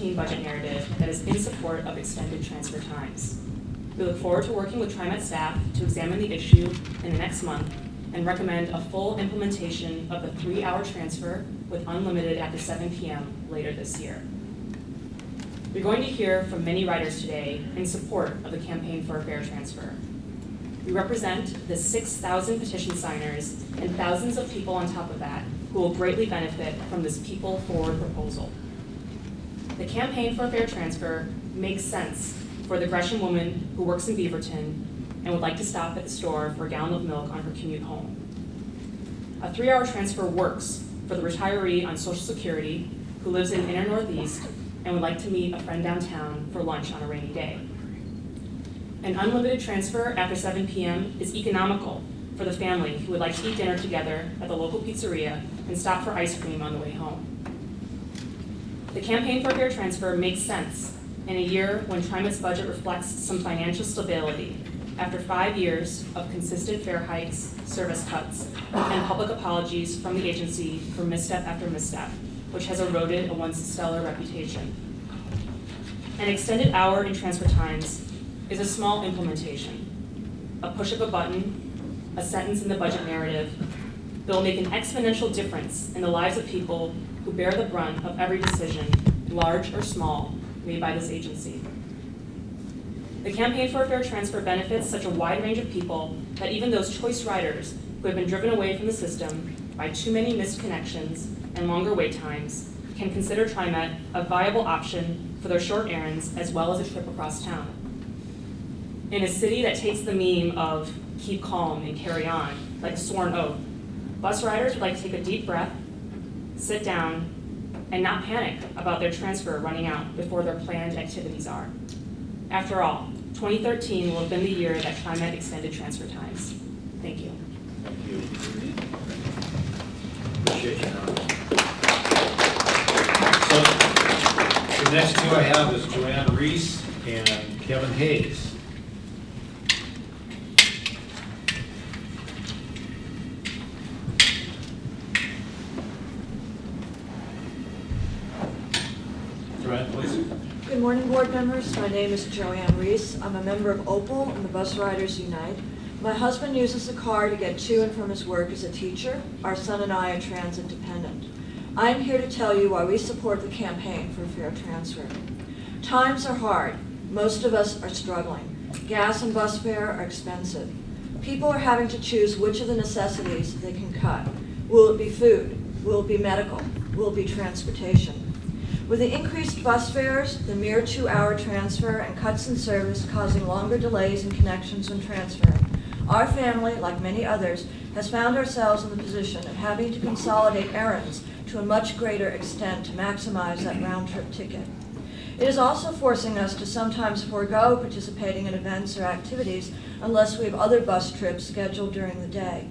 2014 budget narrative that is in support of extended transfer times. We look forward to working with TriMet staff to examine the issue in the next month and recommend a full implementation of the 3-hour transfer with unlimited after 7 p.m. later this year. You're going to hear from many riders today in support of the campaign for a fair transfer. We represent the 6,000 petition signers and thousands of people on top of that who will greatly benefit from this people-forward proposal. The campaign for a fair transfer makes sense for the Gresham woman who works in Beaverton and would like to stop at the store for a gallon of milk on her commute home. A 3-hour transfer works for the retiree on Social Security who lives in Inner Northeast and would like to meet a friend downtown for lunch on a rainy day. An unlimited transfer after 7 p.m. is economical for the family who would like to eat dinner together at the local pizzeria and stop for ice cream on the way home. The campaign for a fair transfer makes sense in a year when TriMet's budget reflects some financial stability after 5 years of consistent fare hikes, service cuts, and public apologies from the agency for misstep after misstep, which has eroded a once stellar reputation. An extended hour in transfer times is a small implementation, a push of a button, a sentence in the budget narrative that will make an exponential difference in the lives of people who bear the brunt of every decision, large or small, made by this agency. The campaign for a fair transfer benefits such a wide range of people that even those choice riders who have been driven away from the system by too many missed connections and longer wait times can consider TriMet a viable option for their short errands as well as a trip across town. In a city that takes the meme of keep calm and carry on like a sworn oath, bus riders would like to take a deep breath, sit down, and not panic about their transfer running out before their planned activities are. After all, 2013 will have been the year that TriMet extended transfer times. Thank you. Thank you. Appreciate you. So the next two I have is Joanne Reese and Kevin Hayes. Joanne, please. Good morning, board members. My name is Joanne Reese. I'm a member of OPAL and the Bus Riders Unite. My husband uses the car to get to and from his work as a teacher. Our son and I are transit dependent. I am here to tell you why we support the campaign for a fair transfer. Times are hard. Most of us are struggling. Gas and bus fare are expensive. People are having to choose which of the necessities they can cut. Will it be food? Will it be medical? Will it be transportation? With the increased bus fares, the mere 2-hour transfer, and cuts in service causing longer delays in connections when transferring, our family, like many others, has found ourselves in the position of having to consolidate errands to a much greater extent to maximize that round-trip ticket. It is also forcing us to sometimes forego participating in events or activities unless we have other bus trips scheduled during the day.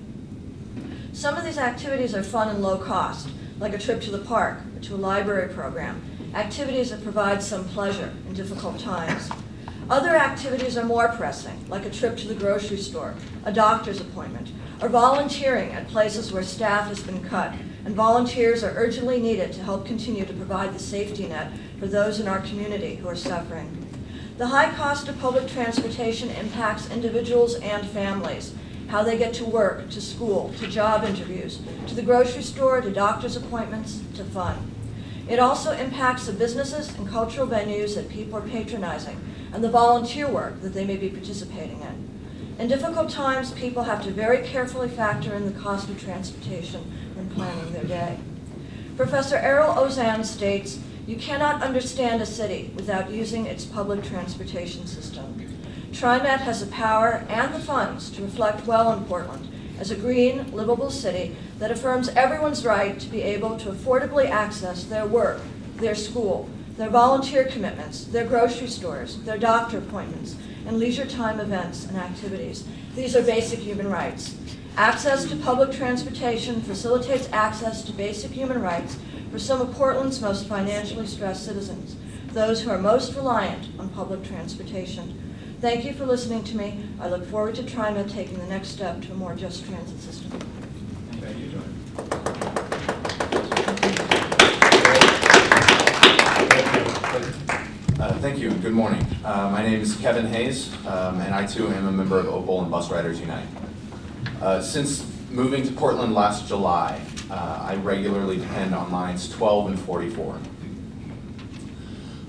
Some of these activities are fun and low cost, like a trip to the park or to a library program, activities that provide some pleasure in difficult times. Other activities are more pressing, like a trip to the grocery store, a doctor's appointment, or volunteering at places where staff has been cut, and volunteers are urgently needed to help continue to provide the safety net for those in our community who are suffering. The high cost of public transportation impacts individuals and families, how they get to work, to school, to job interviews, to the grocery store, to doctor's appointments, to fun. It also impacts the businesses and cultural venues that people are patronizing and the volunteer work that they may be participating in. In difficult times, people have to very carefully factor in the cost of transportation when planning their day. Professor Errol Ozan states, "You cannot understand a city without using its public transportation system." TriMet has the power and the funds to reflect well in Portland as a green, livable city that affirms everyone's right to be able to affordably access their work, their school, their volunteer commitments, their grocery stores, their doctor appointments, and leisure time events and activities. These are basic human rights. Access to public transportation facilitates access to basic human rights for some of Portland's most financially stressed citizens, those who are most reliant on public transportation. Thank you for listening to me. I look forward to TriMet taking the next step to a more just transit system. Thank you, Joanne. Thank you. Good morning. My name is Kevin Hayes, and I too am a member of Opal and Bus Riders Unite. Since moving to Portland last July, I regularly depend on lines 12 and 44.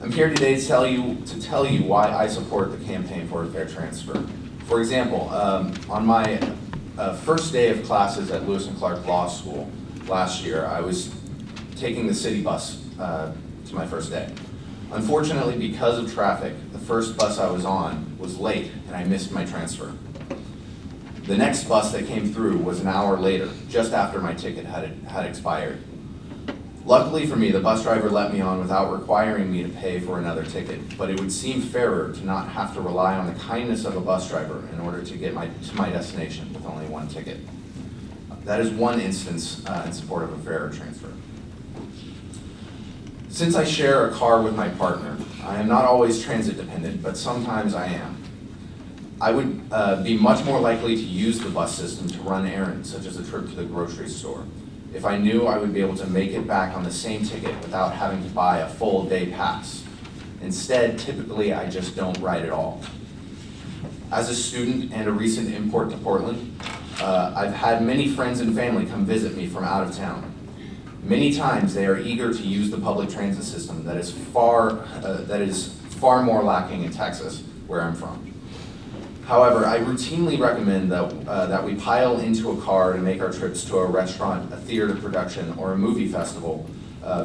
I'm here today to tell you why I support the campaign for a fair transfer. For example, on my first day of classes at Lewis and Clark Law School last year, I was taking the city bus to my first day. Unfortunately, because of traffic, the first bus I was on was late and I missed my transfer. The next bus that came through was an hour later, just after my ticket had expired. Luckily for me, the bus driver let me on without requiring me to pay for another ticket, but it would seem fairer to not have to rely on the kindness of a bus driver in order to get to my destination with only one ticket. That is one instance in support of a fairer transfer. Since I share a car with my partner, I am not always transit dependent, but sometimes I am. I would be much more likely to use the bus system to run errands, such as a trip to the grocery store, if I knew I would be able to make it back on the same ticket without having to buy a full day pass. Instead, typically I just don't ride at all. As a student and a recent import to Portland, I've had many friends and family come visit me from out of town. Many times they are eager to use the public transit system that is far more lacking in Texas, where I'm from. However, I routinely recommend that we pile into a car to make our trips to a restaurant, a theater production, or a movie festival,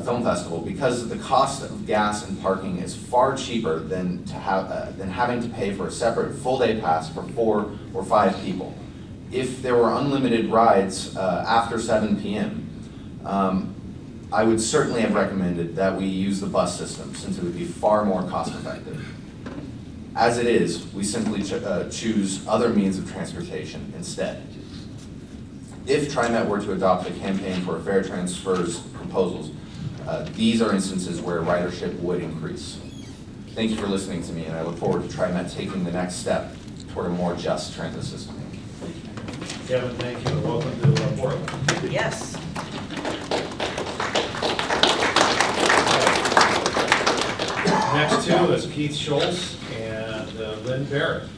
film festival, because the cost of gas and parking is far cheaper than having to pay for a separate full day pass for 4 or 5 people. If there were unlimited rides after 7 p.m., I would certainly have recommended that we use the bus system, since it would be far more cost effective. As it is, we simply choose other means of transportation instead. If TriMet were to adopt the campaign for fair transfers proposals, these are instances where ridership would increase. Thank you for listening to me, and I look forward to TriMet taking the next step toward a more just transit system. Kevin, thank you, and welcome to Portland. Yes. Next two is Keith Schultz and Lynn Barrett.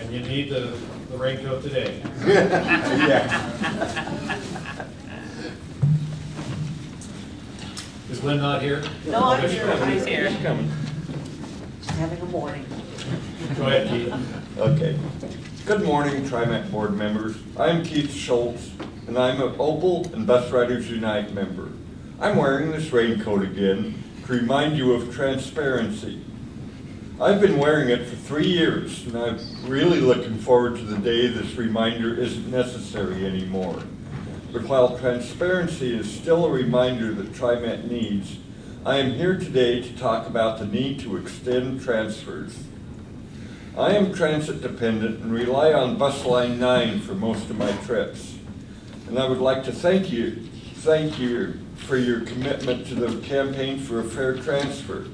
And you need the raincoat today. Yeah. Is Lynn not here? No, I'm Okay, here. I'm here. She's coming. Just having a morning. Go ahead, Keith. Okay. Good morning, TriMet board members. I'm Keith Schultz, and I'm an Opal and Bus Riders Unite member. I'm wearing this raincoat again to remind you of transparency. I've been wearing it for 3 years, and I'm really looking forward to the day this reminder isn't necessary anymore. But while transparency is still a reminder that TriMet needs, I am here today to talk about the need to extend transfers. I am transit dependent and rely on Bus Line 9 for most of my trips. And I would like to thank you for your commitment to the campaign for a fair transfer.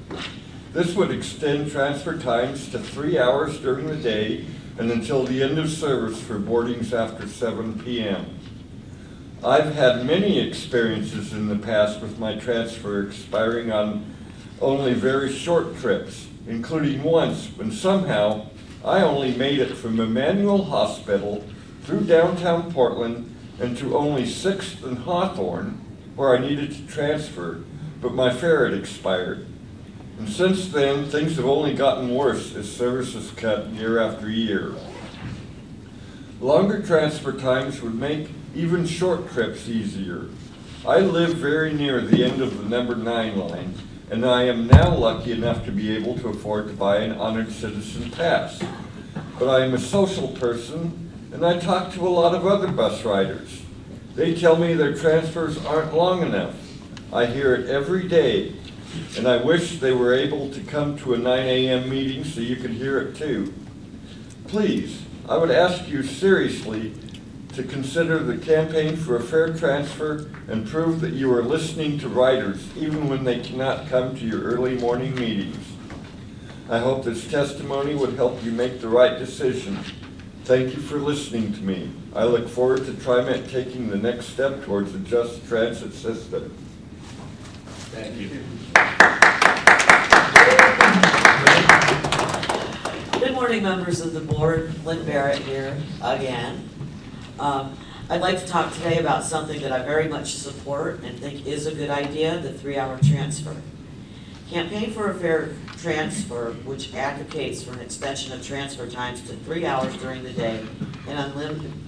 This would extend transfer times to 3 hours during the day and until the end of service for boardings after 7 p.m. I've had many experiences in the past with my transfer expiring on only very short trips, including once when somehow I only made it from Emmanuel Hospital through downtown Portland and to only 6th and Hawthorne, where I needed to transfer, but my fare had expired. And since then, things have only gotten worse as service is cut year after year. Longer transfer times would make even short trips easier. I live very near the end of the number 9 line, and I am now lucky enough to be able to afford to buy an honored citizen pass. But I am a social person, and I talk to a lot of other bus riders. They tell me their transfers aren't long enough. I hear it every day, and I wish they were able to come to a 9 a.m. meeting so you could hear it too. Please, I would ask you seriously to consider the campaign for a fair transfer and prove that you are listening to riders even when they cannot come to your early morning meetings. I hope this testimony would help you make the right decision. Thank you for listening to me. I look forward to TriMet taking the next step towards a just transit system. Thank you. Good morning, members of the board. Lynn Barrett here again. I'd like to talk today about something that I very much support and think is a good idea, the 3-hour transfer. Campaign for a Fair Transfer, which advocates for an extension of transfer times to 3 hours during the day and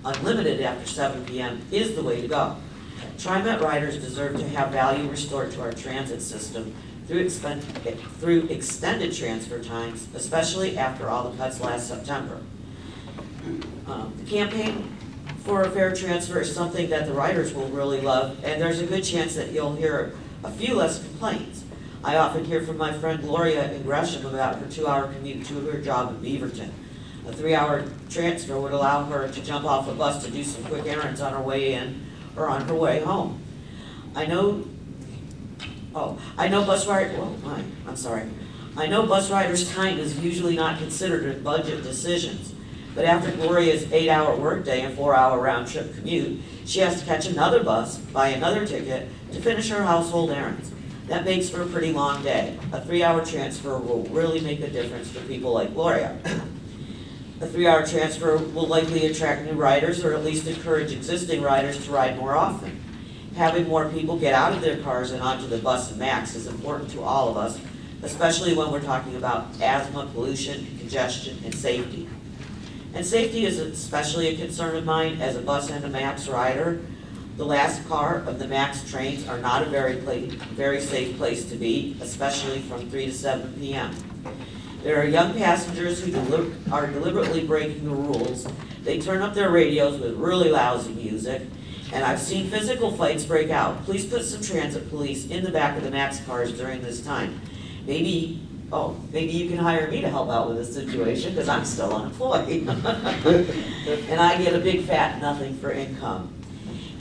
unlimited after 7 p.m. is the way to go. TriMet riders deserve to have value restored to our transit system through extended transfer times, especially after all the cuts last September. The campaign for a fair transfer is something that the riders will really love, and there's a good chance that you'll hear a few less complaints. I often hear from my friend Gloria in Gresham about her 2-hour commute to her job in Beaverton. A 3-hour transfer would allow her to jump off a bus to do some quick errands on her way in or on her way home. I know bus riders' time is usually not considered in budget decisions. But after Gloria's 8-hour workday and 4-hour round-trip commute, she has to catch another bus, buy another ticket to finish her household errands. That makes for a pretty long day. A 3-hour transfer will really make a difference for people like Gloria. A 3-hour transfer will likely attract new riders, or at least encourage existing riders to ride more often. Having more people get out of their cars and onto the bus and MAX is important to all of us, especially when we're talking about asthma, pollution, congestion, and safety. And safety is especially a concern of mine as a bus and a MAX rider. The last car of the MAX trains are not a very safe place to be, especially from 3 to 7 p.m. There are young passengers who are deliberately breaking the rules. They turn up their radios with really lousy music, and I've seen physical fights break out. Please put some transit police in the back of the MAX cars during this time. Maybe you can hire me to help out with this situation, because I'm still unemployed. And I get a big fat nothing for income.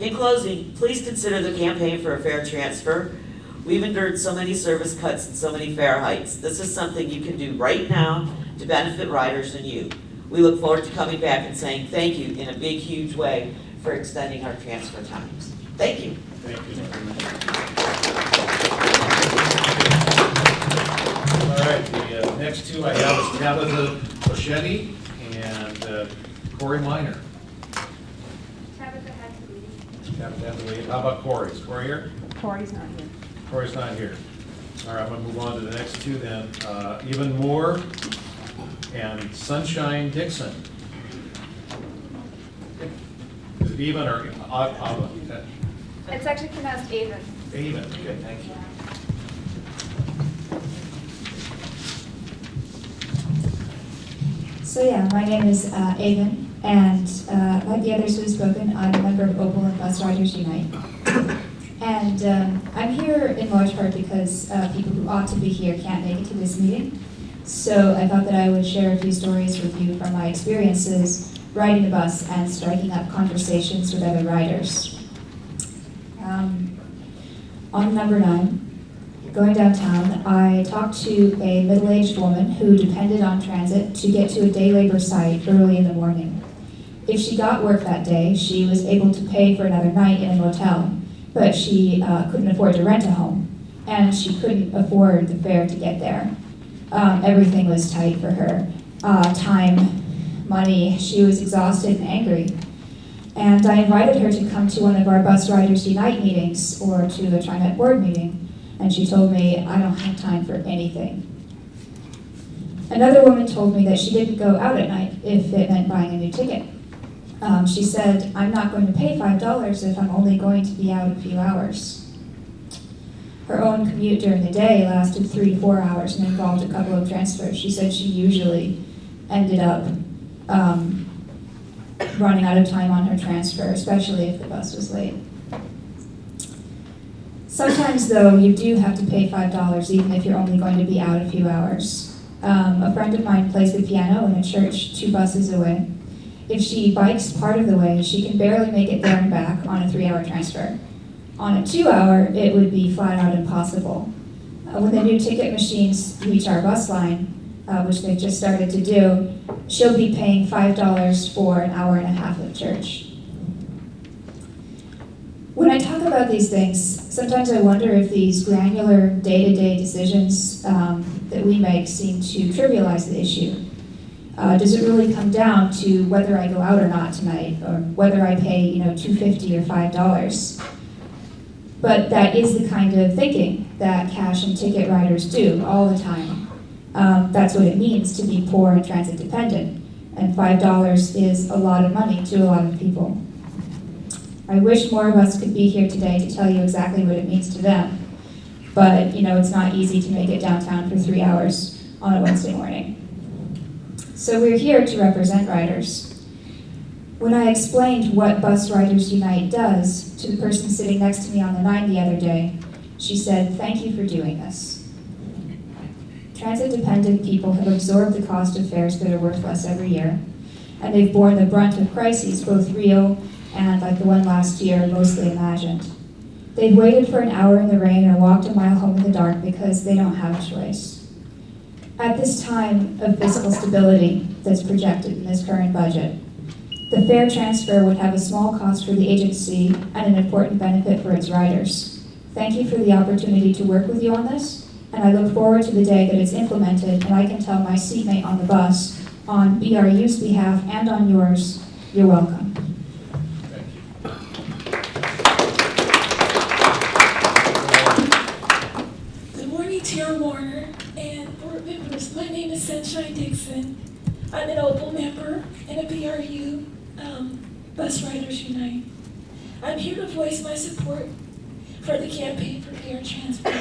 In closing, please consider the campaign for a fair transfer. We've endured so many service cuts and so many fare hikes. This is something you can do right now to benefit riders and you. We look forward to coming back and saying thank you in a big, huge way for extending our transfer times. Thank you. Thank you. All right, the next two I have is Tabitha Pochetti and Corey Minor. Tabitha had to leave. Tabitha had to leave. How about Corey? Is Corey here? Corey's not here. Corey's not here. All right, I'm gonna move on to the next two then. Even Moore and Sunshine Dixon. Is it even or Ava? It's actually pronounced Avon. Even, okay, thank you. So yeah, my name is Avon, and like the others who have spoken, I'm a member of Opal and Bus Riders Unite. And I'm here in large part because people who ought to be here can't make it to this meeting. So I thought that I would share a few stories with you from my experiences riding the bus and striking up conversations with other riders. On number 9, going downtown, I talked to a middle-aged woman who depended on transit to get to a day labor site early in the morning. If she got work that day, she was able to pay for another night in a motel, but she couldn't afford to rent a home, and she couldn't afford the fare to get there. Everything was tight for her. Time, money, she was exhausted and angry. And I invited her to come to one of our Bus Riders Unite meetings or to the TriMet board meeting, and she told me, I don't have time for anything. Another woman told me that she didn't go out at night if it meant buying a new ticket. She said, I'm not going to pay $5 if I'm only going to be out a few hours. Her own commute during the day lasted 3 to 4 hours and involved a couple of transfers. She said she usually ended up running out of time on her transfer, especially if the bus was late. Sometimes, though, you do have to pay $5 even if you're only going to be out a few hours. A friend of mine plays the piano in a church 2 buses away. If she bikes part of the way, she can barely make it there and back on a 3-hour transfer. On a 2-hour, it would be flat out impossible. When the new ticket machines reach our bus line, which they've just started to do, she'll be paying $5 for an hour and a half of church. When I talk about these things, sometimes I wonder if these granular day-to-day decisions that we make seem to trivialize the issue. Does it really come down to whether I go out or not tonight, or whether I pay, $2.50 or $5? But that is the kind of thinking that cash and ticket riders do all the time. That's what it means to be poor and transit dependent, and $5 is a lot of money to a lot of people. I wish more of us could be here today to tell you exactly what it means to them, but it's not easy to make it downtown for 3 hours on a Wednesday morning. So we're here to represent riders. When I explained what Bus Riders Unite does to the person sitting next to me on the 9 the other day, she said, "Thank you for doing this." Transit-dependent people have absorbed the cost of fares that are worth less every year, and they've borne the brunt of crises, both real and, like the one last year, mostly imagined. They've waited for an hour in the rain or walked a mile home in the dark because they don't have a choice. At this time of fiscal stability that's projected in this current budget, the fare transfer would have a small cost for the agency and an important benefit for its riders. Thank you for the opportunity to work with you on this, and I look forward to the day that it's implemented and I can tell my seatmate on the bus, on BRU's behalf and on yours, you're welcome. Good morning, Chair Warner and board members. My name is Sunshine Dixon. I'm an Opal member and a BRU Bus Riders Unite. I'm here to voice my support for the campaign for fair transport.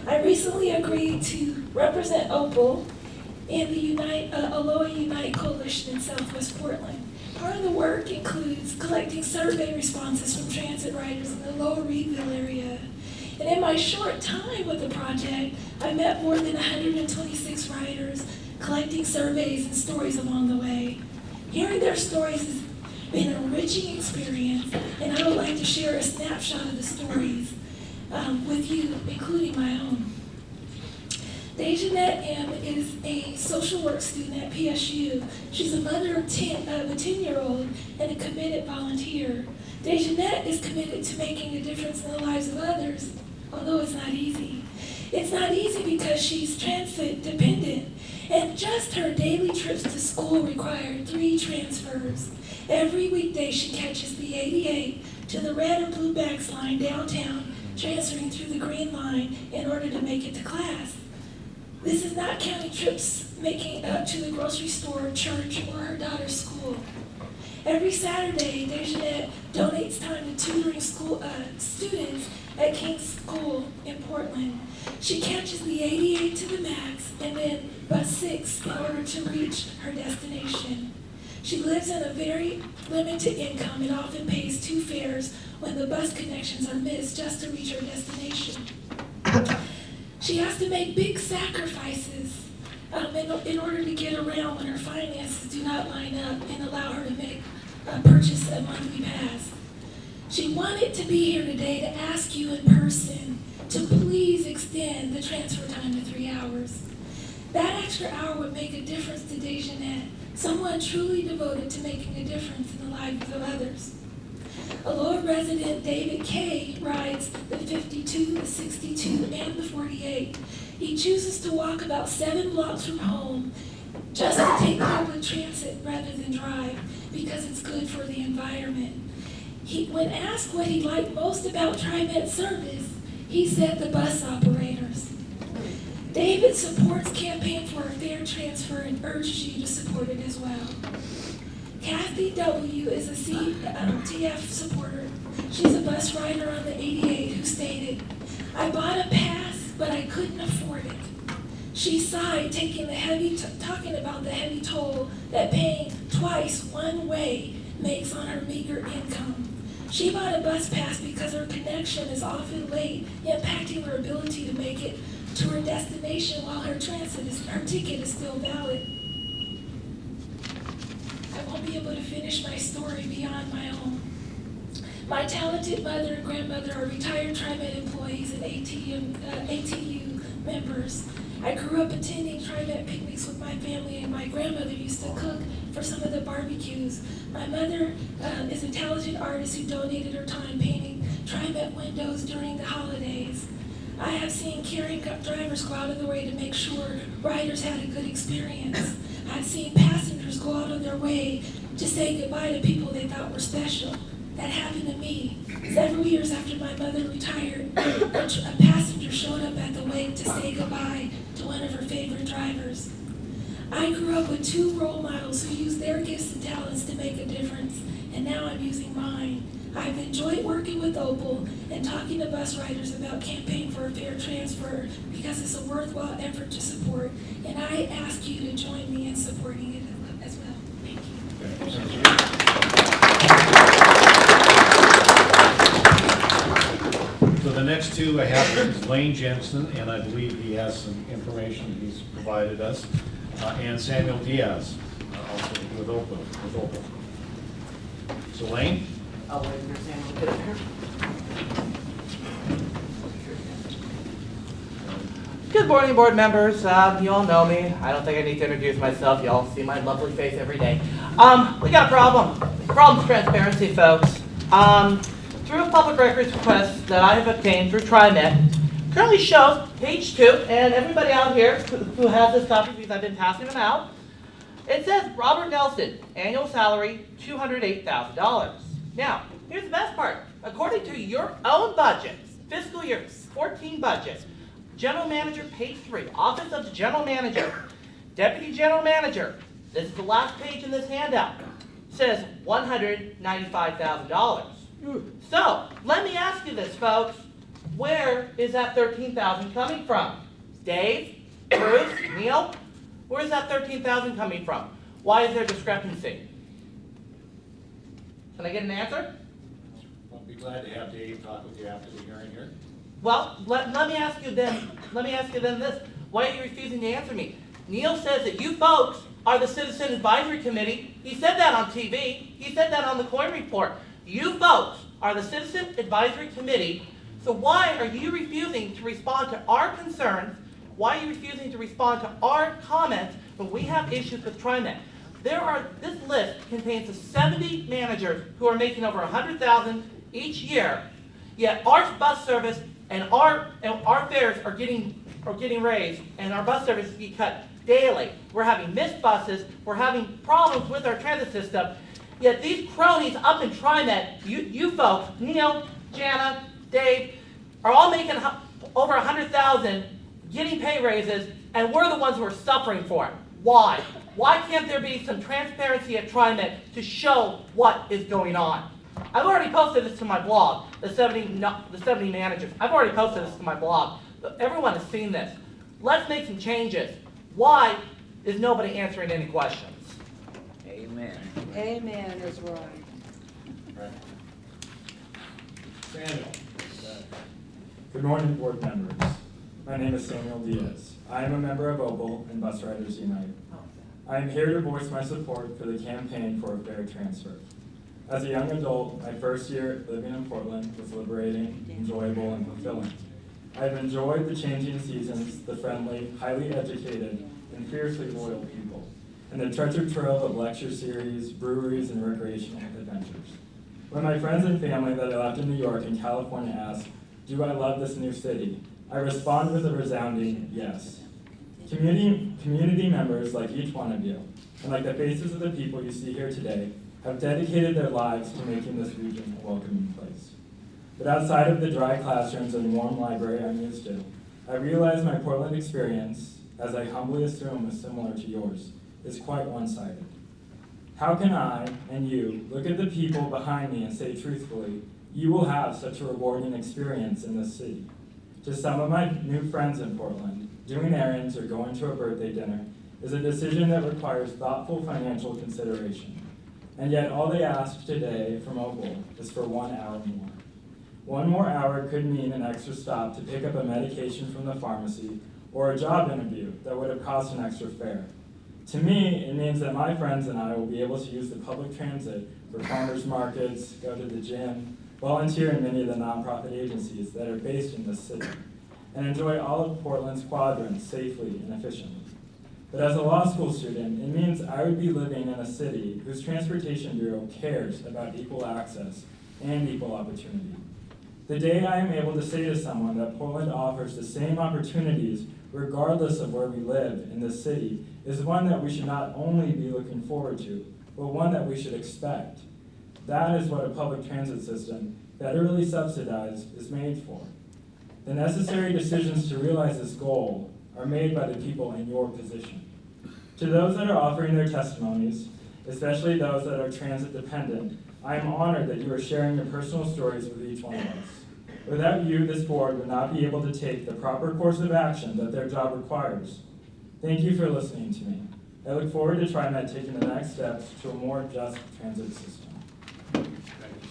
I recently agreed to represent Opal in the Aloha Unite Coalition in Southwest Portland. Part of the work includes collecting survey responses from transit riders in the Lower Reedville area. And in my short time with the project, I met more than 126 riders, collecting surveys and stories along the way. Hearing their stories has been an enriching experience, and I would like to share a snapshot of the stories with you, including my own. Dejanette M. is a social work student at PSU. She's a mother of a 10-year-old and a committed volunteer. Dejanette is committed to making a difference in the lives of others, although it's not easy. It's not easy because she's transit dependent, and just her daily trips to school require 3 transfers. Every weekday she catches the 88 to the red or blue bags line downtown, transferring through the green line in order to make it to class. This is not counting trips making up to the grocery store, church, or her daughter's school. Every Saturday, Dejanette donates time to tutoring students at King's School in Portland. She catches the 88 to the max and then bus 6 in order to reach her destination. She lives in a very limited income and often pays 2 fares when the bus connections are missed just to reach her destination. She has to make big sacrifices in order to get around when her finances do not line up and allow her to make purchase a monthly pass. She wanted to be here today to ask you in person to please extend the transfer time to 3 hours. That extra hour would make a difference to Dejanette, someone truly devoted to making a difference in the lives of others. Aloha resident David K. rides the 52, the 62, and the 48. He chooses to walk about 7 blocks from home just to take public transit rather than drive because it's good for the environment. When asked what he liked most about TriMet service, he said the bus operators. David supports campaign for a fair transfer and urges you to support it as well. Kathy W. is a CTF supporter. She's a bus rider on the 88 who stated, "I bought a pass, but I couldn't afford it." She sighed, talking about the heavy toll that paying twice one way makes on her meager income. She bought a bus pass because her connection is often late, impacting her ability to make it to her destination while her ticket is still valid. I won't be able to finish my story beyond my own. My talented mother and grandmother are retired TriMet employees and ATU members, I grew up attending TriMet picnics with my family, and my grandmother used to cook for some of the barbecues. My mother is a talented artist who donated her time painting TriMet windows during the holidays. I have seen caring drivers go out of their way to make sure riders had a good experience. I've seen passengers go out of their way to say goodbye to people they thought were special. That happened to me. Several years after my mother retired, a passenger showed up at the wake to say goodbye to one of her favorite drivers. I grew up with 2 role models who used their gifts and talents to make a difference, and now I'm using mine. I've enjoyed working with Opal and talking to bus riders about campaigning for a fair transfer because it's a worthwhile effort to support, and I ask you to join me in supporting it as well. Thank you. So the next two I have is Lane Jensen, and I believe he has some information he's provided us, and Samuel Diaz, also with Opal. So Lane? I'll wait for Samuel to get there. Good morning, board members. You all know me. I don't think I need to introduce myself. You all see my lovely face every day. We got a problem. The problem's transparency, folks. Through a public records request that I have obtained through TriMet, currently shows page 2, and everybody out here who has this copy, because I've been passing them out, it says Robert Nelson, annual salary $208,000. Now, here's the best part. According to your own budget, fiscal year 14 budget, General Manager, page 3, Office of the General Manager, Deputy General Manager, this is the last page in this handout, says $195,000. So, let me ask you this, folks. Where is that $13,000 coming from? Dave, Bruce, Neil? Where is that $13,000 coming from? Why is there discrepancy? Can I get an answer? I'll be glad to have Dave talk with you after the hearing here. Well, let me ask you then this. Why are you refusing to answer me? Neil says that you folks are the Citizen Advisory Committee. He said that on TV. He said that on the Coin Report. You folks are the Citizen Advisory Committee, so why are you refusing to respond to our concerns? Why are you refusing to respond to our comments when we have issues with TriMet? This list contains the 70 managers who are making over $100,000 each year, yet our bus service and our fares are getting raised, and our bus service is being cut daily. We're having missed buses. We're having problems with our transit system. Yet these cronies up in TriMet, you folks, Neil, Jana, Dave, are all making over $100,000, getting pay raises, and we're the ones who are suffering for it. Why? Why can't there be some transparency at TriMet to show what is going on? I've already posted this to my blog, the 70 managers. I've already posted this to my blog. Everyone has seen this. Let's make some changes. Why is nobody answering any questions? Amen. Amen is right. Right. Samuel? Good morning, board members. My name is Samuel Diaz. I am a member of Opal and Bus Riders Unite. I am here to voice my support for the campaign for a fair transfer. As a young adult, my first year living in Portland was liberating, enjoyable, and fulfilling. I have enjoyed the changing seasons, the friendly, highly educated, and fiercely loyal people, and the treasure trove of lecture series, breweries, and recreational adventures. When my friends and family that I left in New York and California asked, "Do I love this new city?" I respond with a resounding yes. Community members like each one of you, and like the faces of the people you see here today, have dedicated their lives to making this region a welcoming place. But outside of the dry classrooms and warm library I'm used to, I realize my Portland experience, as I humbly assume is similar to yours, is quite one-sided. How can I and you look at the people behind me and say truthfully, you will have such a rewarding experience in this city? To some of my new friends in Portland, doing errands or going to a birthday dinner is a decision that requires thoughtful financial consideration. And yet all they ask today from Opal is for 1 hour more. 1 more hour could mean an extra stop to pick up a medication from the pharmacy or a job interview that would have cost an extra fare. To me, it means that my friends and I will be able to use the public transit for farmers markets, go to the gym, volunteer in many of the nonprofit agencies that are based in this city. and enjoy all of Portland's quadrants safely and efficiently. But as a law school student, it means I would be living in a city whose transportation bureau cares about equal access and equal opportunity. The day I am able to say to someone that Portland offers the same opportunities regardless of where we live in this city is one that we should not only be looking forward to, but one that we should expect. That is what a public transit system, federally subsidized, is made for. The necessary decisions to realize this goal are made by the people in your position. To those that are offering their testimonies, especially those that are transit dependent, I am honored that you are sharing your personal stories with each one of us. Without you, this board would not be able to take the proper course of action that their job requires. Thank you for listening to me. I look forward to TriMet taking the next steps to a more just transit system. Thank you,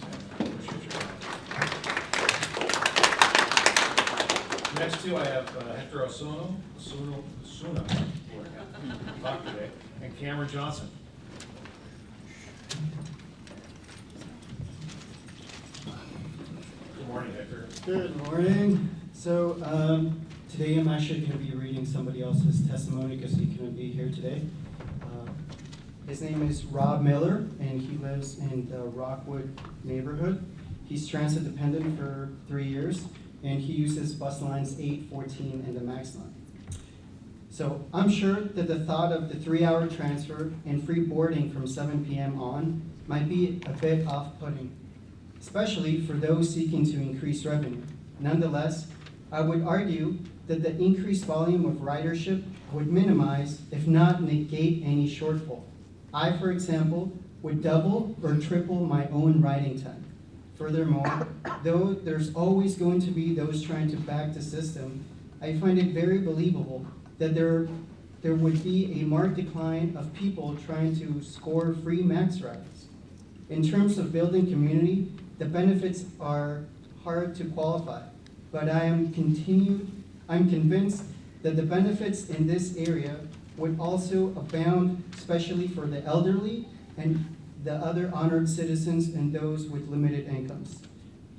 Sam. Appreciate your time. Next two, I have Hector Osuna, talk today, and Cameron Johnson. Good morning, Hector. Good morning. So today I'm actually going to be reading somebody else's testimony because he couldn't be here today. His name is Rob Miller, and he lives in the Rockwood neighborhood. He's transit dependent for 3 years, and he uses bus lines 8, 14, and the Max line. So I'm sure that the thought of the 3-hour transfer and free boarding from 7 p.m. on might be a bit off-putting, especially for those seeking to increase revenue. Nonetheless, I would argue that the increased volume of ridership would minimize, if not negate, any shortfall. I, for example, would double or triple my own riding time. Furthermore, though there's always going to be those trying to back the system, I find it very believable that there would be a marked decline of people trying to score free Max rides. In terms of building community, the benefits are hard to qualify, but I'm convinced that the benefits in this area would also abound, especially for the elderly and the other honored citizens and those with limited incomes.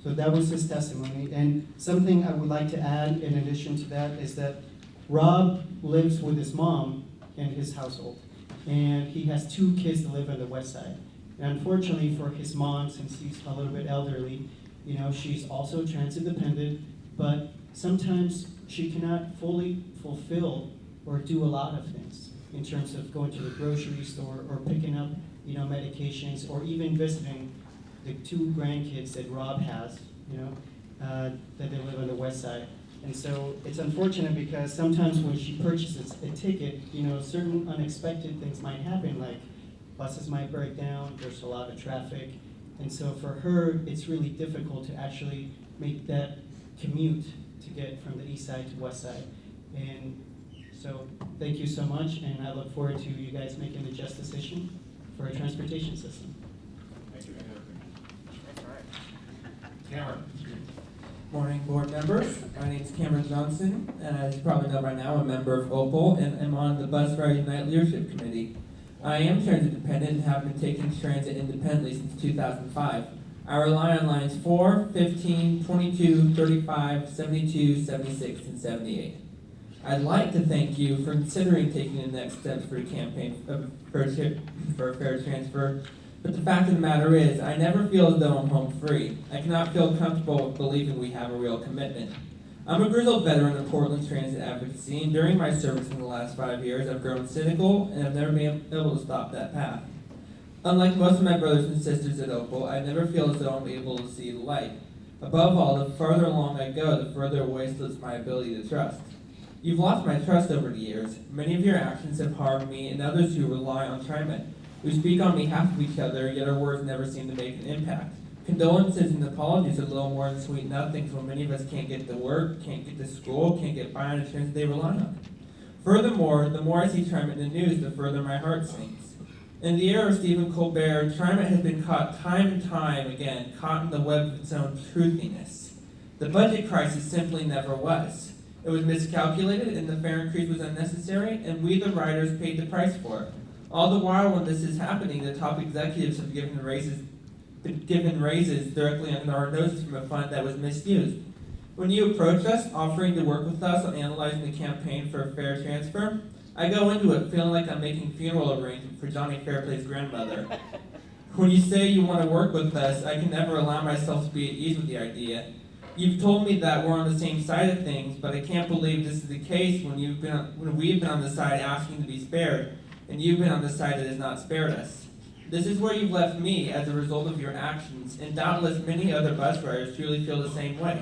So that was his testimony. And something I would like to add in addition to that is that Rob lives with his mom in his household, and he has 2 kids that live on the west side. And unfortunately for his mom, since he's a little bit elderly, she's also transit dependent, but sometimes she cannot fully fulfill or do a lot of things in terms of going to the grocery store or picking up, medications, or even visiting the 2 grandkids that Rob has, that they live on the west side. And so it's unfortunate because sometimes when she purchases a ticket, certain unexpected things might happen, like buses might break down, there's a lot of traffic. And so for her, it's really difficult to actually make that commute to get from the east side to west side. And so thank you so much, and I look forward to you guys making the just decision for a transportation system. Thank you, Hector. Cameron. Morning, board members. My name is Cameron Johnson, and as you probably know by now, I'm a member of Opal, and I'm on the Bus Rider Unite Leadership Committee. I am transit dependent and have been taking transit independently since 2005. I rely on lines 4, 15, 22, 35, 72, 76, and 78. I'd like to thank you for considering taking the next steps for a campaign for a fair transfer, but the fact of the matter is, I never feel as though I'm home free. I cannot feel comfortable with believing we have a real commitment. I'm a grizzled veteran of Portland's transit advocacy, and during my service in the last 5 years, I've grown cynical and I've never been able to stop that path. Unlike most of my brothers and sisters at Opal, I never feel as though I'm able to see the light. Above all, the further along I go, the further away slips my ability to trust. You've lost my trust over the years. Many of your actions have harmed me and others who rely on TriMet. We speak on behalf of each other, yet our words never seem to make an impact. Condolences and apologies are little more than sweet nothings when many of us can't get to work, can't get to school, can't get by on the transit they rely on. Furthermore, the more I see TriMet in the news, the further my heart sinks. In the era of Stephen Colbert, TriMet has been caught time and time again, caught in the web of its own truthiness. The budget crisis simply never was. It was miscalculated and the fare increase was unnecessary, and we the riders paid the price for it. All the while when this is happening, the top executives have given raises directly under our noses from a fund that was misused. When you approach us, offering to work with us on analyzing the campaign for a fair transfer, I go into it feeling like I'm making funeral arrangements for Johnny Fairplay's grandmother. When you say you want to work with us, I can never allow myself to be at ease with the idea. You've told me that we're on the same side of things, but I can't believe this is the case when we've been on the side asking to be spared, and you've been on the side that has not spared us. This is where you've left me as a result of your actions, and doubtless many other bus riders truly feel the same way.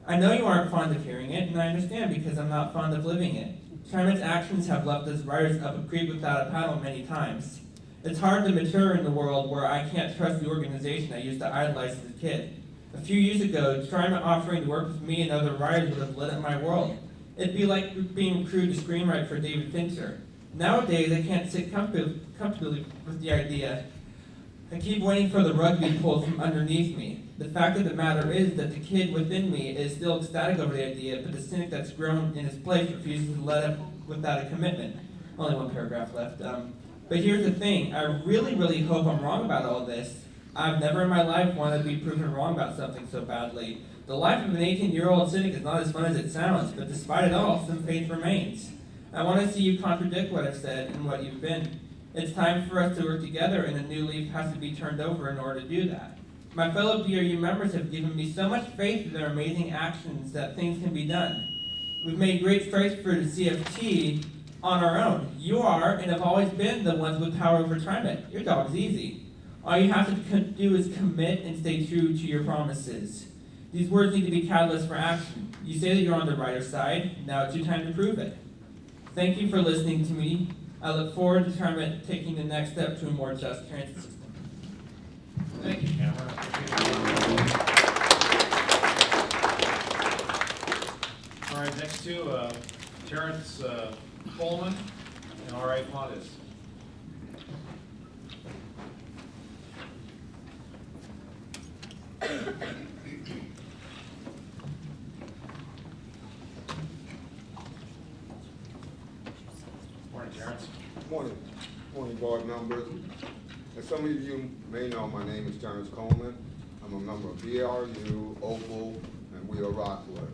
I know you aren't fond of hearing it, and I understand because I'm not fond of living it. TriMet's actions have left us riders up a creek without a paddle many times. It's hard to mature in the world where I can't trust the organization I used to idolize as a kid. A few years ago, TriMet offering to work with me and other riders would have lit up my world. It'd be like being recruited to screenwrite for David Fincher. Nowadays, I can't sit comfortably with the idea. I keep waiting for the rug to be pulled from underneath me. The fact of the matter is that the kid within me is still ecstatic over the idea, but the cynic that's grown in his place refuses to let up without a commitment. Only one paragraph left. But here's the thing, I really hope I'm wrong about all this. I've never in my life wanted to be proven wrong about something so badly. The life of an 18-year-old cynic is not as fun as it sounds, but despite it all, some faith remains. I want to see you contradict what I've said and what you've been. It's time for us to work together, and a new leaf has to be turned over in order to do that. My fellow DRU members have given me so much faith in their amazing actions that things can be done. We've made great strides for the CFT on our own. You are, and have always been, the ones with power over TriMet. Your job is easy. All you have to do is commit and stay true to your promises. These words need to be catalysts for action. You say that you're on the rider's side. Now it's your time to prove it. Thank you for listening to me. I look forward to TriMet taking the next step to a more just transit system. Thank you, Cameron. All right, next to Terrence Coleman and R.A. Pontus. Morning, Terrence. Morning, board members. As some of you may know, my name is Terrence Coleman. I'm a member of BRU, Opal, and We Are Rockwood,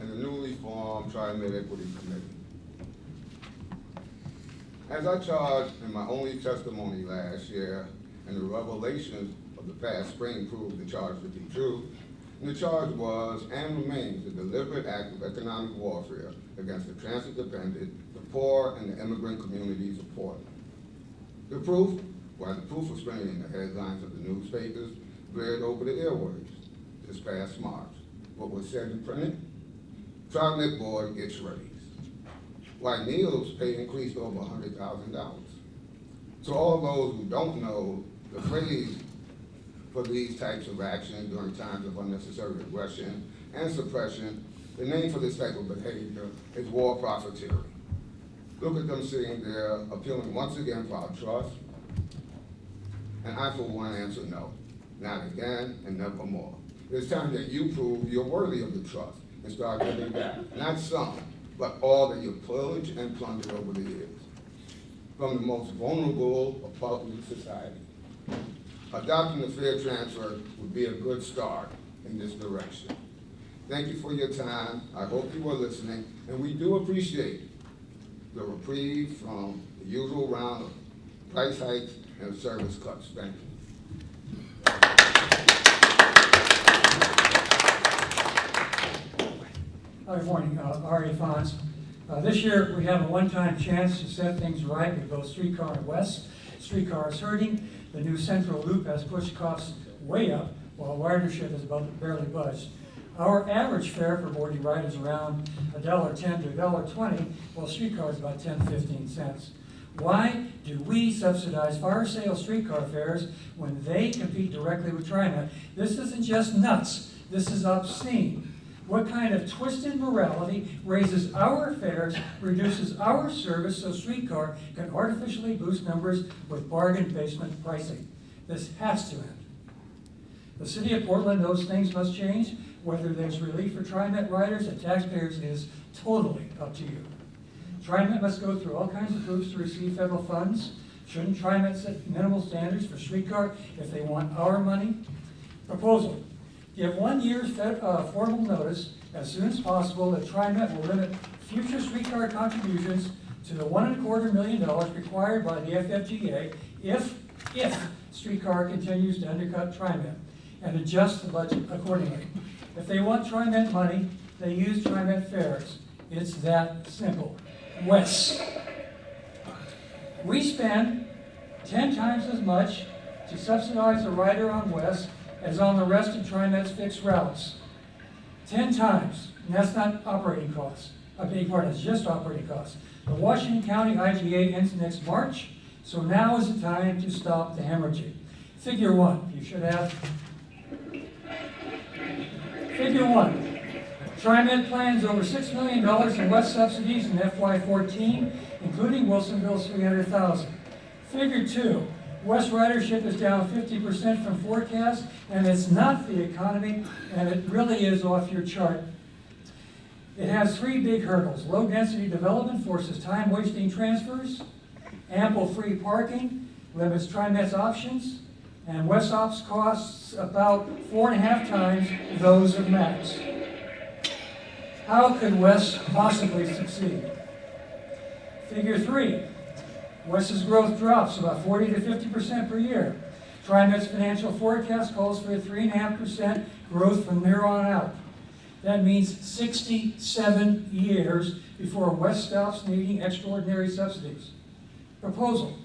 and the newly formed TriMet Equity Committee. As I charged in my only testimony last year, and the revelations of the past spring proved the charge to be true, and the charge was and remains a deliberate act of economic warfare against the transit-dependent, the poor, and the immigrant communities of Portland. The proof? Why, the proof was printed in the headlines of the newspapers, read over the airwaves this past March. What was said and printed? TriMet board gets raised. Why, Neil's pay increased over $100,000. To all those who don't know, the phrase for these types of actions during times of unnecessary aggression and suppression, the name for this type of behavior is war profiteering. Look at them sitting there appealing once again for our trust, and I for one answer no, not again and never more. It's time that you prove you're worthy of the trust and start giving back, not some, but all that you've pillaged and plundered over the years. From the most vulnerable of public society. Adopting the fair transfer would be a good start in this direction. Thank you for your time. I hope you were listening, and we do appreciate the reprieve from the usual round of price hikes and service cuts. Thank you. Good morning, R.A. Fonz. This year we have a one-time chance to set things right with both streetcar and west. Streetcar is hurting. The new central loop has pushed costs way up, while ridership has barely budged. Our average fare for boarding ride is around $1.10 to $1.20, while streetcar is about 10-15 cents. Why do we subsidize fire sale streetcar fares when they compete directly with TriMet? This isn't just nuts. This is obscene. What kind of twisted morality raises our fares, reduces our service so streetcar can artificially boost numbers with bargain basement pricing? This has to end. The city of Portland knows things must change. Whether there's relief for TriMet riders and taxpayers is totally up to you. TriMet must go through all kinds of hoops to receive federal funds. Shouldn't TriMet set minimal standards for streetcar if they want our money? Proposal. Give 1 year's formal notice as soon as possible that TriMet will limit future streetcar contributions to the $1.25 million required by the FFGA if streetcar continues to undercut TriMet, and adjust the budget accordingly. If they want TriMet money, they use TriMet fares. It's that simple. Wes. We spend 10 times as much to subsidize a rider on Wes as on the rest of TriMet's fixed routes. 10 times, and that's not operating costs. I beg your pardon, it's just operating costs. The Washington County IGA ends next March, so now is the time to stop the hemorrhaging. Figure 1, you should have. Figure 1. TriMet plans over $6 million in West subsidies in FY14, including Wilsonville's $300,000. Figure 2. West ridership is down 50% from forecast, and it's not the economy, and it really is off your chart. It has 3 big hurdles. Low-density development forces time-wasting transfers, ample free parking limits TriMet's options, and West Ops costs about 4.5 times those of Max. How could West possibly succeed? Figure 3. West's growth drops about 40 to 50% per year. TriMet's financial forecast calls for a 3.5% growth from there on out. That means 67 years before West stops needing extraordinary subsidies. Proposal: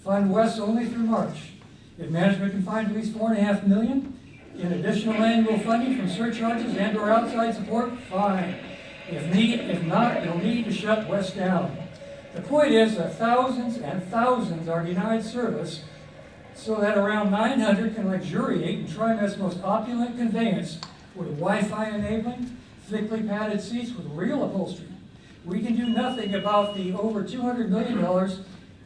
fund West only through March. If management can find at least $4.5 million in additional annual funding from surcharges and/or outside support, fine. If not, you'll need to shut West down. The point is that thousands and thousands are denied service so that around 900 can luxuriate in TriMet's most opulent conveyance with Wi-Fi enabling, thickly padded seats with real upholstery. We can do nothing about the over $200 million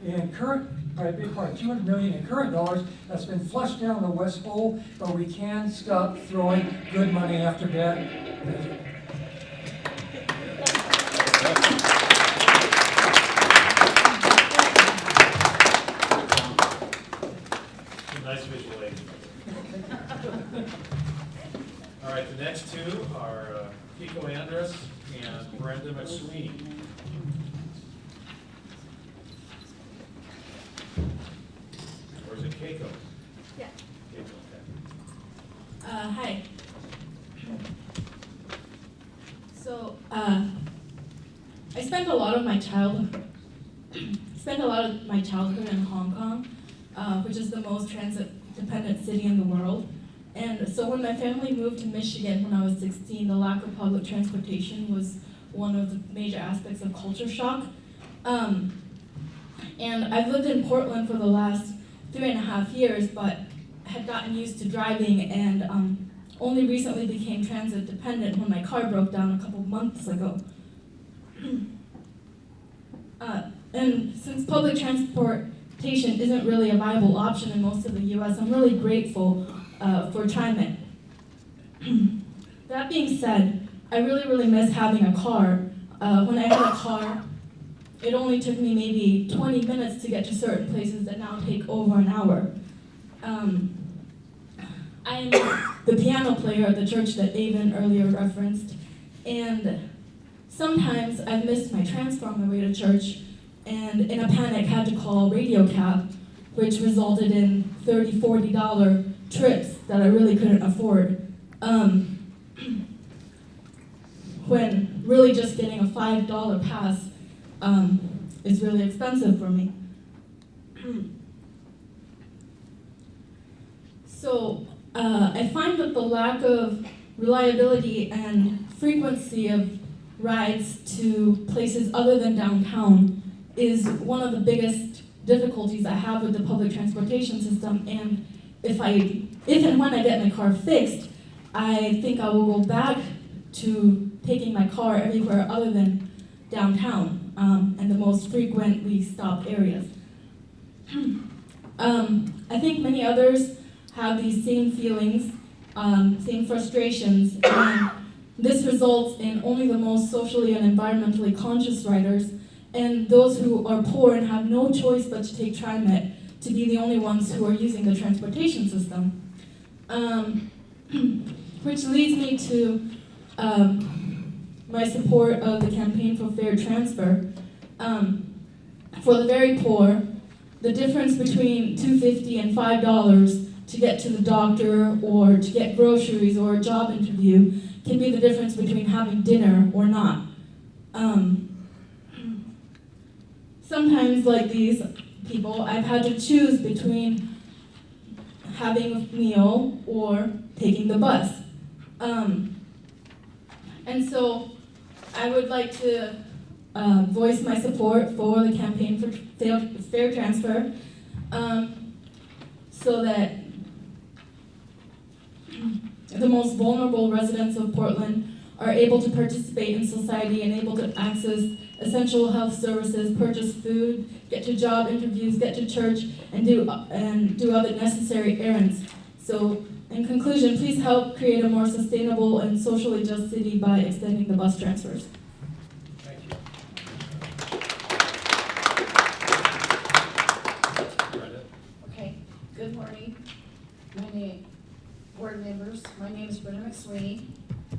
in $200 million in current dollars that's been flushed down the West Pole, but we can stop throwing good money after bad. Nice visual aid. All right, the next two are Kiko Andrus and Brenda McSweeney. Or is it Keiko? Yeah. Keiko, okay. Hi. So, I spent a lot of my childhood in Hong Kong, which is the most transit-dependent city in the world. And so when my family moved to Michigan when I was 16, the lack of public transportation was one of the major aspects of culture shock. And I've lived in Portland for the last 3.5 years, but had gotten used to driving and only recently became transit dependent when my car broke down a couple months ago. And since public transportation isn't really a viable option in most of the US, I'm really grateful for TriMet. That being said, I really miss having a car. When I had a car, it only took me maybe 20 minutes to get to certain places that now take over an hour. I'm the piano player at the church that Avon earlier referenced, and sometimes I've missed my transfer on my way to church, and in a panic had to call radio cab, which resulted in $30, $40 trips that I really couldn't afford. When really just getting a $5 pass is really expensive for me. So I find that the lack of reliability and frequency of rides to places other than downtown is one of the biggest difficulties I have with the public transportation system. And if and when I get my car fixed, I think I will go back to taking my car everywhere other than downtown and the most frequently stopped areas. I think many others have these same feelings, same frustrations, and this results in only the most socially and environmentally conscious riders and those who are poor and have no choice but to take TriMet to be the only ones who are using the transportation system. which leads me to my support of the campaign for fair transfer. For the very poor, the difference between $2.50 and $5 to get to the doctor or to get groceries or a job interview can be the difference between having dinner or not. Sometimes, like these people, I've had to choose between having a meal or taking the bus. And so I would like to voice my support for the campaign for fair transfer, so that the most vulnerable residents of Portland are able to participate in society and able to access essential health services, purchase food, get to job interviews, get to church, and do other necessary errands. So, in conclusion, please help create a more sustainable and socially just city by extending the bus transfers. Thank you. Brenda? Okay, good morning. Board members, my name is Brenda McSweeney.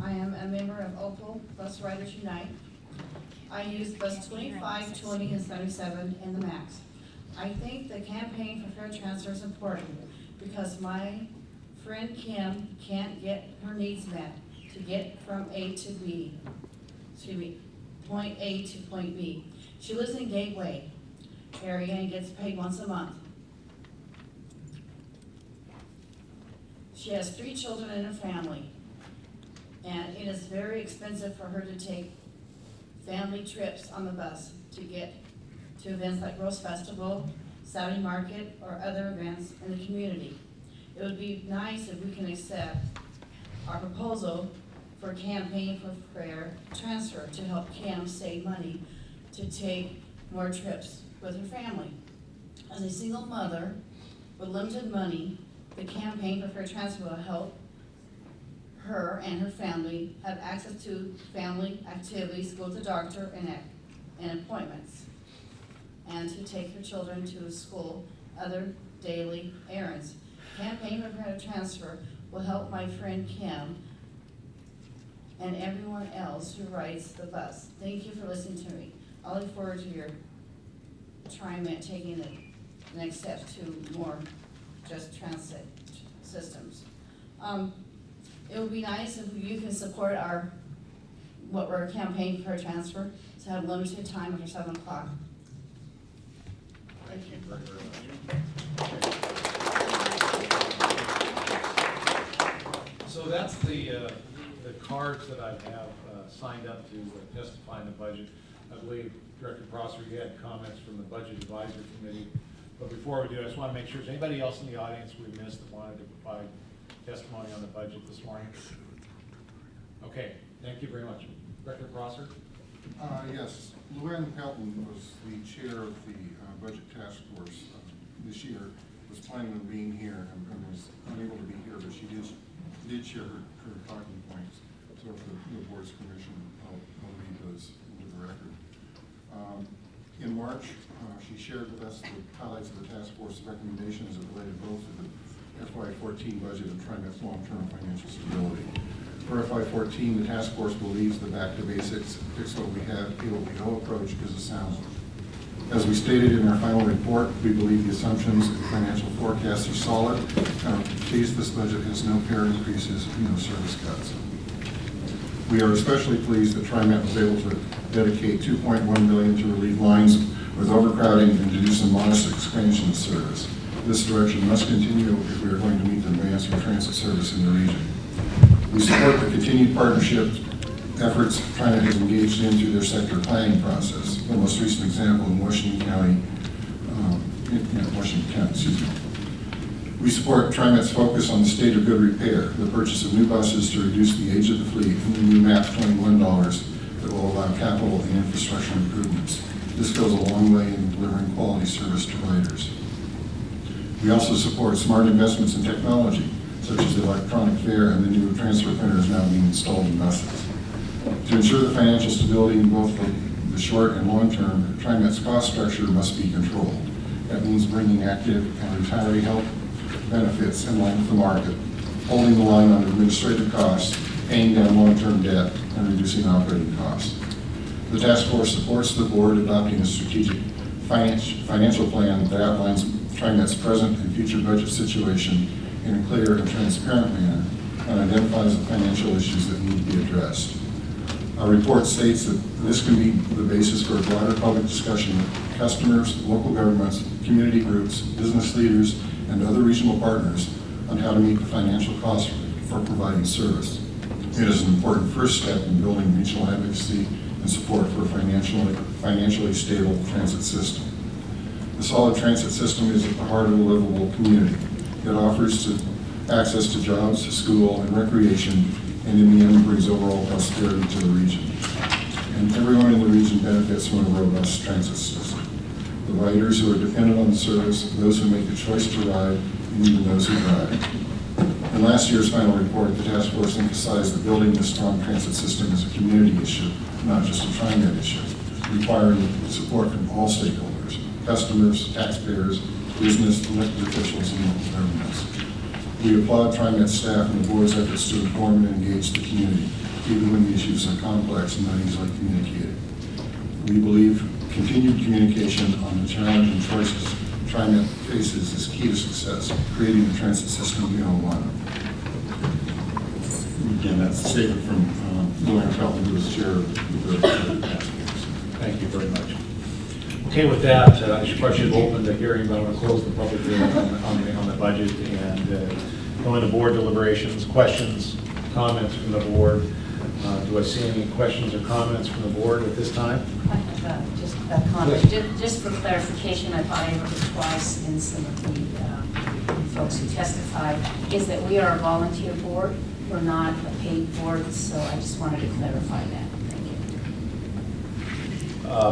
I am a member of Opal Bus Riders Unite. I use bus 25, 20, and 77 in the MAX. I think the campaign for fair transfer is important because my friend Kim can't get her needs met to get from A to B, point A to point B. She lives in Gateway area and gets paid once a month. She has 3 children in her family, and it is very expensive for her to take family trips on the bus to get to events like Rose Festival, Saturday Market, or other events in the community. It would be nice if we can accept our proposal for a campaign for fair transfer to help Kim save money to take more trips with her family. As a single mother with limited money, the campaign for fair transfer will help her and her family have access to family activities, go to the doctor and appointments, and to take her children to school, other daily errands. Campaign for fair transfer will help my friend Kim and everyone else who rides the bus. Thank you for listening to me. I look forward to your TriMet taking the next steps to more just transit systems. It would be nice if you can support what we're campaigning for transfer, to have limited time after 7 o'clock. Thank you very, very much. So that's the cards that I have signed up to testify in the budget. I believe, Director Prosser, you had comments from the Budget Advisory Committee. But before we do, I just want to make sure, is anybody else in the audience we missed that wanted to provide testimony on the budget this morning? Okay, thank you very much. Director Prosser? Yes, Luann Pelton was the chair of the Budget Task Force this year, was planning on being here and was unable to be here, but she did share her talking points. So with the board's permission, I'll read those into the record. In March, she shared with us the highlights of the task force's recommendations that related both to the FY14 budget and TriMet's long-term financial stability. For FY14, the task force believes the back to basics, fix what we have, pay what we owe approach is a sound one. As we stated in our final report, we believe the assumptions and financial forecasts are solid, and are pleased this budget has no fare increases and no service cuts. We are especially pleased that TriMet was able to dedicate $2.1 million to relieve lines with overcrowding and to do some modest expansion of service. This direction must continue if we are going to meet the demands for transit service in the region. We support the continued partnership efforts TriMet has engaged in through their sector planning process. The most recent example in Washington County, We support TriMet's focus on the state of good repair, the purchase of new buses to reduce the age of the fleet, and the new MAP 21 dollars that will allow capital and infrastructure improvements. This goes a long way in delivering quality service to riders. We also support smart investments in technology, such as the electronic fare and the new transfer printers now being installed in buses. To ensure the financial stability in both the short and long term, TriMet's cost structure must be controlled. That means bringing active and retiree health benefits in line with the market, holding the line on administrative costs, paying down long-term debt, and reducing operating costs. The task force supports the board adopting a strategic financial plan that outlines TriMet's present and future budget situation in a clear and transparent manner and identifies the financial issues that need to be addressed. Our report states that this can be the basis for a broader public discussion with customers, local governments, community groups, business leaders, and other regional partners on how to meet the financial costs for providing service. It is an important first step in building regional advocacy and support for a financially stable transit system. The solid transit system is at the heart of a livable community. It offers access to jobs, school, and recreation, and in the end brings overall prosperity to the region. And everyone in the region benefits from a robust transit system. The riders who are dependent on the service, those who make the choice to ride, and even those who drive. In last year's final report, the task force emphasized that building a strong transit system is a community issue, not just a TriMet issue, requiring support from all stakeholders, customers, taxpayers, business, elected officials, and local governments. We applaud TriMet staff and the board's efforts to inform and engage the community, even when the issues are complex and not easily communicated. We believe continued communication on the challenge and choices TriMet faces is key to success, creating a transit system we all want. Again, that's a statement from Luann Felton, who is chair of the task force. Thank you very much. Okay, with that, I should probably open the hearing, but I'm going to close the public hearing on the budget and go into board deliberations, questions, comments from the board. Do I see any questions or comments from the board at this time? I have just a comment. Just for clarification, I thought I heard it twice in some of the folks who testified, is that we are a volunteer board. We're not a paid board, so I just wanted to clarify that. Thank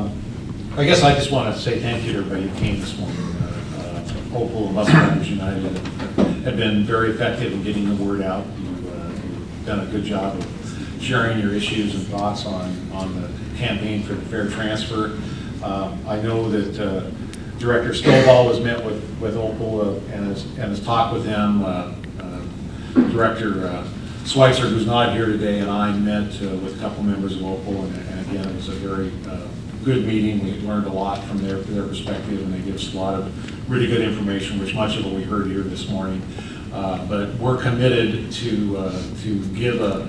you. I guess I just want to say thank you to everybody who came this morning. Opal and Bus Riders United have been very effective in getting the word out. You've done a good job of sharing your issues and thoughts on the campaign for the fair transfer. I know that Director Stovall has met with Opal and has talked with them. Director Schweitzer, who's not here today, and I met with a couple members of Opal, and again, it was a very good meeting. We learned a lot from their perspective, and they gave us a lot of really good information, which much of it we heard here this morning. But we're committed to give a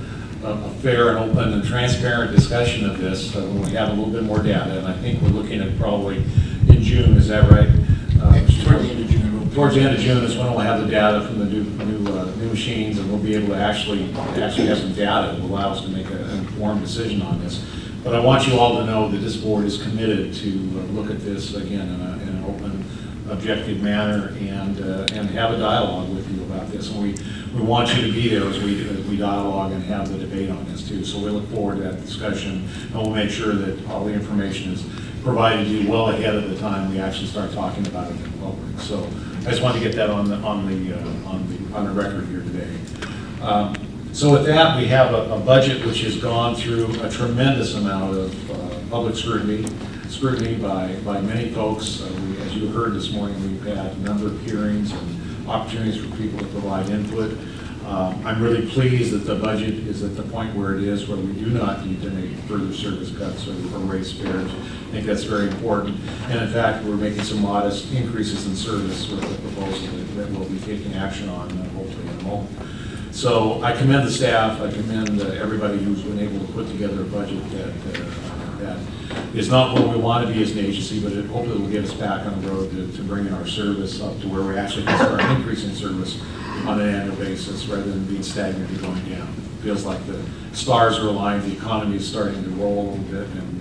fair and open and transparent discussion of this when we have a little bit more data, and I think we're looking at probably in June, is that right? Towards the end of June. Towards the end of June is when we'll have the data from the new machines, and we'll be able to actually have some data that will allow us to make an informed decision on this. But I want you all to know that this board is committed to look at this again in an open, objective manner and have a dialogue with you about this. And we want you to be there as we dialogue and have the debate on this too. So we look forward to that discussion, and we'll make sure that all the information is provided to you well ahead of the time we actually start talking about it in public. So I just wanted to get that on the record here today. So with that, we have a budget which has gone through a tremendous amount of public scrutiny by many folks. As you heard this morning, we've had a number of hearings and opportunities for people to provide input. I'm really pleased that the budget is at the point where it is, where we do not need to make further service cuts or raise fares. I think that's very important. And in fact, we're making some modest increases in service with the proposal that we'll be taking action on hopefully in a moment. So I commend the staff, I commend everybody who's been able to put together a budget that is not where we want to be as an agency, but it hopefully will get us back on the road to bringing our service up to where we actually can start increasing service on an annual basis rather than being stagnant and going down. It feels like the stars are aligned, the economy is starting to roll a little bit, and